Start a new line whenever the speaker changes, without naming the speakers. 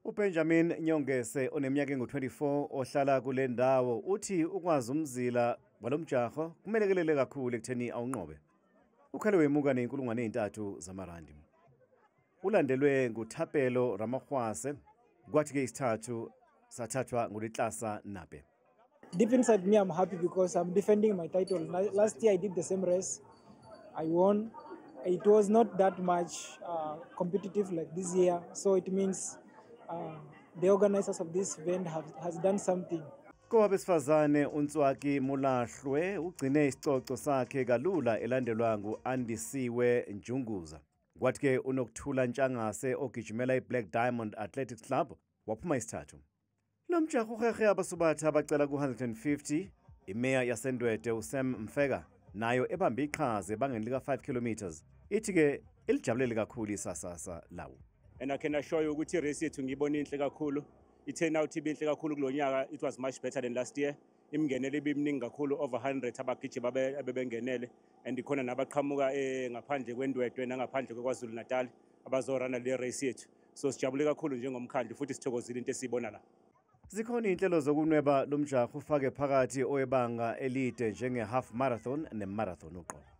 uBenjamin Nyongese oneminyaka engu-24 ohlala kule ndawo uthi ukwazi umzila walomjaho kumelekelele kakhulu ekutheni awunqobe. Ukhale wemuka ne-3,000 zamarandi. Ulandelwe nguThapelo Ramahwase, kwathi-ke isithathu sathathwa nguLitlasa Nape.
Deep inside me, I'm happy because I'm defending my title. Last year I did the same race. I won. It was not that much competitive like this year, so it means the organizers of this event has done something.
Kowabesifazane uNtswaki Mulahlwe ugcine isicoco sakhe kalula elandelwa ngu-Andisiwe Njunguza. Kwathi-ke uNokuthula Ntshangase ogijimela iBlack Diamond Athletics Club waphuma isithathu. Lo mjaho uhehe abasubatha abacela ku-150, imeya yaseNdwede uSam Mfeka nayo ebambe iqhaza ebangeni lika-5 kilometers. Ithi-ke ilijabulele kakhulu isasasa lawo.
And I can assure you ukuthi irace yethu ngiyibona inhle kakhulu. I-turnout ibinhle kakhulu kulonyaka. It was much better than last year. Imngenele ibimningi kakhulu, over 100 abagijimi abebengenele, and ikhona nabaqhamuka ngaphandle kweNdwedwe nangaphandle kweKwaZulu Natal abazorana le race yethu. So sijabule kakhulu njengomkhandlu futhi sithokozile into esiyibona la.
Zikhona inhlelo zokunweba lo mjaho ufake phakathi owebanga elide njenge-half marathon ne-marathon uqobo.